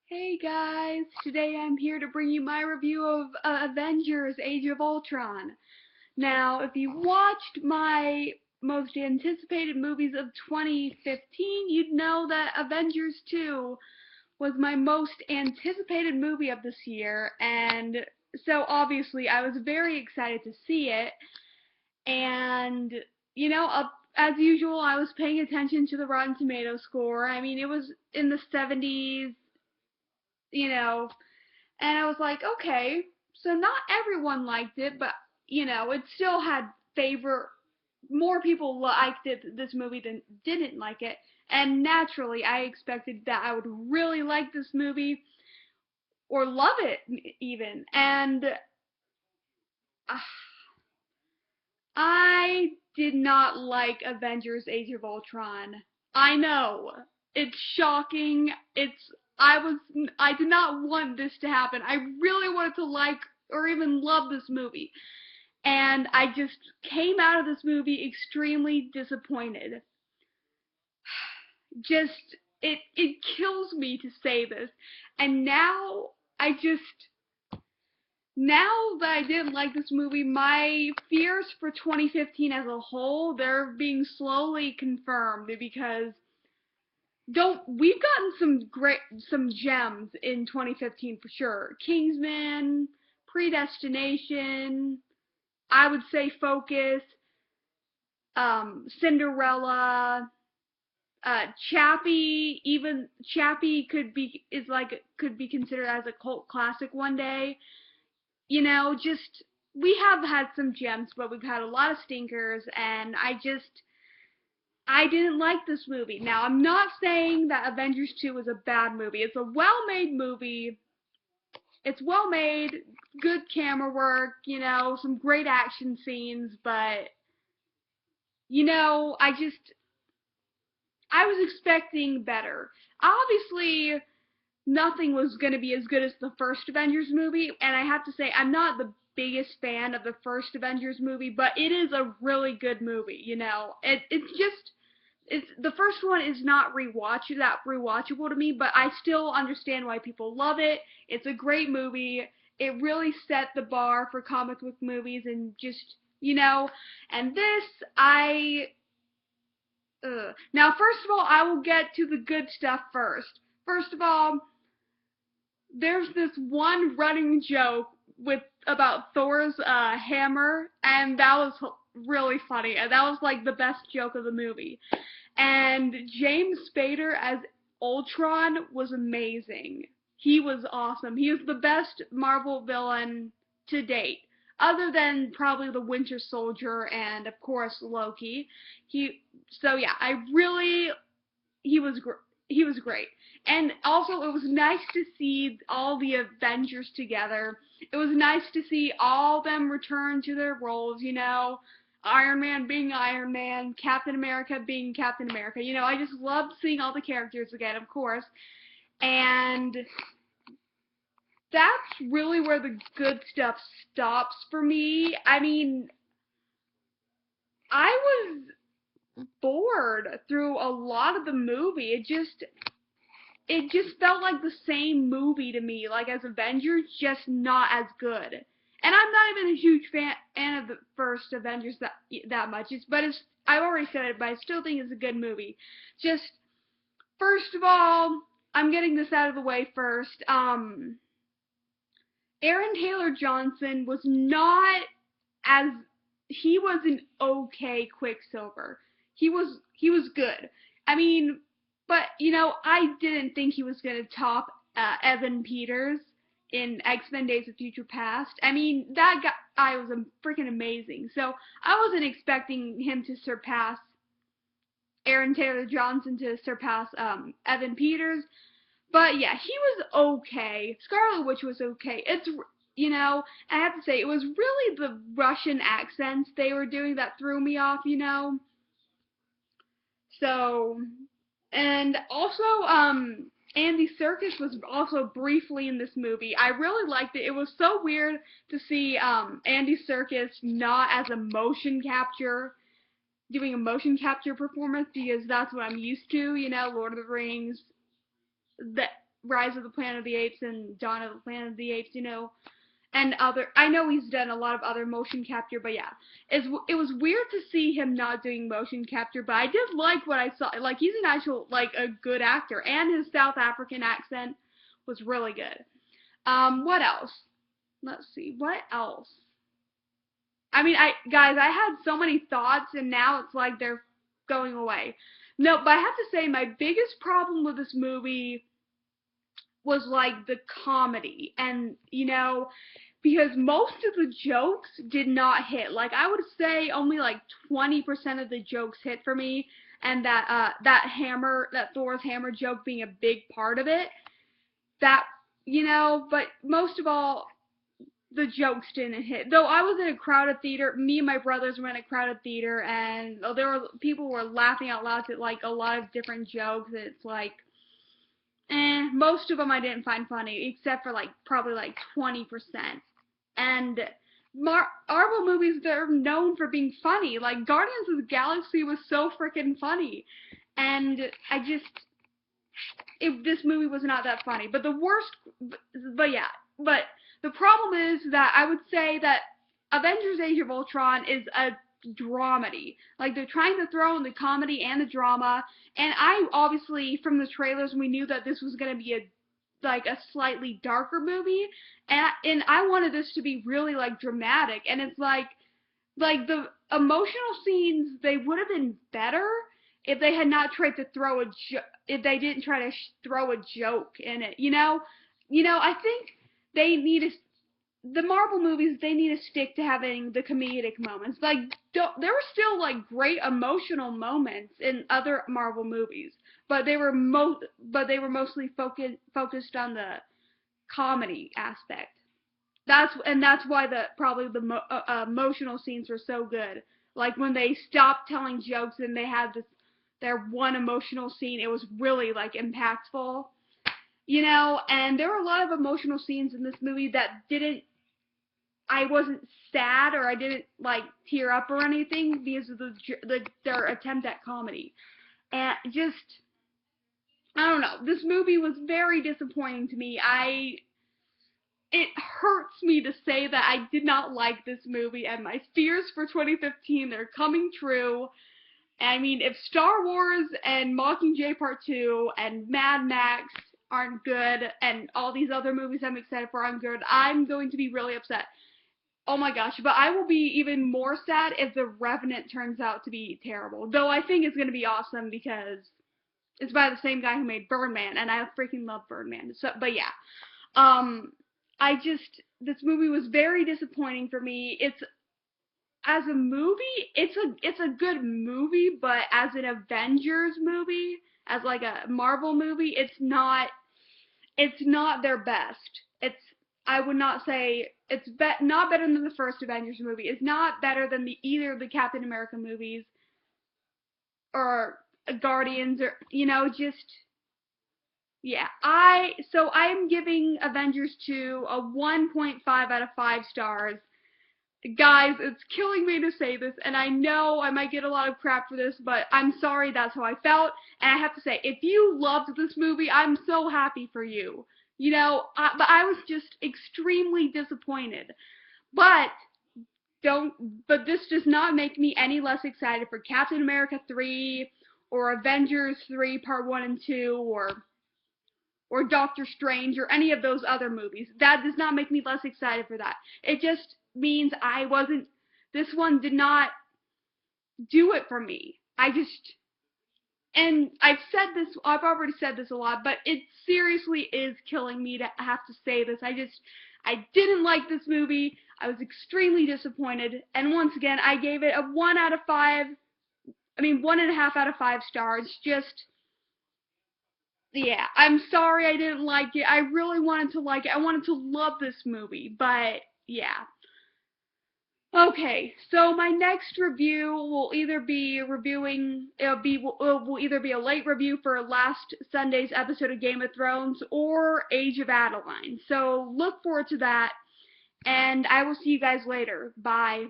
Hey guys, today I'm here to bring you my review of Avengers Age of Ultron. Now, if you watched my most anticipated movies of 2015, you'd know that Avengers 2 was my most anticipated movie of this year, and so obviously I was very excited to see it, and as usual, I was paying attention to the Rotten Tomatoes score. I mean, it was in the 70s, you know, and I was like, okay, so not everyone liked it, but it still had favor. More people liked this movie than didn't like it, and naturally, I expected that I would really like this movie or love it even. And I did not like Avengers: Age of Ultron. I know it's shocking. I did not want this to happen. I really wanted to like or even love this movie. And I just came out of this movie extremely disappointed. Just it kills me to say this. And now that I didn't like this movie, my fears for 2015 as a whole, they're being slowly confirmed because don't we've gotten some gems in 2015 for sure. Kingsman, Predestination, I would say Focus, Cinderella, Chappie. Even Chappie could be considered as a cult classic one day. Just we have had some gems, but we've had a lot of stinkers, and I didn't like this movie. Now, I'm not saying that Avengers 2 is a bad movie. It's a well-made movie. It's well made, good camera work, some great action scenes, but I was expecting better. Obviously, nothing was going to be as good as the first Avengers movie, and I have to say, I'm not the biggest fan of the first Avengers movie, but it is a really good movie. It's the first one is not rewatchable to me, but I still understand why people love it. It's a great movie. It really set the bar for comic book movies, and and this I now, first of all, I will get to the good stuff first. First of all, there's this one running joke with about Thor's hammer, and that was really funny. And that was like the best joke of the movie. And James Spader as Ultron was amazing. He was awesome. He was the best Marvel villain to date, other than probably the Winter Soldier and of course Loki. Yeah, he was great. And also, it was nice to see all the Avengers together. It was nice to see all of them return to their roles. Iron Man being Iron Man, Captain America being Captain America. I just loved seeing all the characters again, of course. And that's really where the good stuff stops for me. I mean, I was bored through a lot of the movie. It just felt like the same movie to me, like as Avengers, just not as good. And I'm not even a huge fan of the first Avengers that much. I've already said it, but I still think it's a good movie. Just first of all, I'm getting this out of the way first. Aaron Taylor Johnson was not as he was an okay Quicksilver. He was good. I mean, but I didn't think he was gonna top Evan Peters in X-Men: Days of Future Past. I mean, that guy was freaking amazing. So I wasn't expecting him to surpass Aaron Taylor Johnson to surpass Evan Peters. But yeah, he was okay. Scarlet Witch was okay. I have to say, it was really the Russian accents they were doing that threw me off. So, and also, Andy Serkis was also briefly in this movie. I really liked it. It was so weird to see Andy Serkis not as a motion capture, doing a motion capture performance, because that's what I'm used to, Lord of the Rings, Rise of the Planet of the Apes and Dawn of the Planet of the Apes, you know, and I know he's done a lot of other motion capture, but yeah, it was weird to see him not doing motion capture, but I did like what I saw. Like, he's an actual, like, a good actor, and his South African accent was really good. What else? Let's see, what else? I mean, guys, I had so many thoughts, and now it's like they're going away. No, but I have to say, my biggest problem with this movie was like the comedy, and you know, because most of the jokes did not hit. Like, I would say only like 20% of the jokes hit for me, and that Thor's hammer joke being a big part of it. That, you know, but most of all, the jokes didn't hit. Though I was in a crowded theater, me and my brothers were in a crowded theater, and people were laughing out loud at like a lot of different jokes. And it's like, most of them I didn't find funny, except for like probably like 20%. And Marvel movies, they're known for being funny. Like, Guardians of the Galaxy was so freaking funny, and this movie was not that funny. But but the problem is that I would say that Avengers Age of Ultron is a dramedy. Like, they're trying to throw in the comedy and the drama, and I obviously, from the trailers, we knew that this was going to be a slightly darker movie, and I wanted this to be really, like, dramatic, and it's like the emotional scenes, they would have been better if they had not tried to if they didn't try to throw a joke in it, you know? I think the Marvel movies, they need to stick to having the comedic moments. Like, there were still, like, great emotional moments in other Marvel movies, but they were mostly focused on the comedy aspect. That's why probably the emotional scenes were so good. Like, when they stopped telling jokes and they had their one emotional scene, it was really, like, impactful. You know, and there were a lot of emotional scenes in this movie that I wasn't sad, or I didn't, like, tear up or anything because of their attempt at comedy. And I don't know, this movie was very disappointing to me. It hurts me to say that I did not like this movie, and my fears for 2015, they're coming true. I mean, if Star Wars and Mockingjay Part 2 and Mad Max aren't good, and all these other movies I'm excited for aren't good, I'm going to be really upset. Oh my gosh, but I will be even more sad if The Revenant turns out to be terrible. Though I think it's going to be awesome because it's by the same guy who made Birdman, and I freaking love Birdman. So, but yeah. This movie was very disappointing for me. As a movie, it's a good movie, but as an Avengers movie, as like a Marvel movie, it's not their best. I would not say it's not better than the first Avengers movie. It's not better than either of the Captain America movies or Guardians, or, you know, just, yeah. So I am giving Avengers 2 a 1.5 out of 5 stars. Guys, it's killing me to say this, and I know I might get a lot of crap for this, but I'm sorry, that's how I felt. And I have to say, if you loved this movie, I'm so happy for you. You know, but I was just extremely disappointed. But this does not make me any less excited for Captain America 3 or Avengers 3 Part 1 and 2 or Doctor Strange or any of those other movies. That does not make me less excited for that. It just means this one did not do it for me. And I've already said this a lot, but it seriously is killing me to have to say this. I didn't like this movie. I was extremely disappointed. And once again, I gave it a 1.5 out of 5 stars. Yeah, I'm sorry I didn't like it. I really wanted to like it. I wanted to love this movie, but yeah. Okay, so my next review will either be will either be a late review for last Sunday's episode of Game of Thrones or Age of Adeline. So look forward to that, and I will see you guys later. Bye.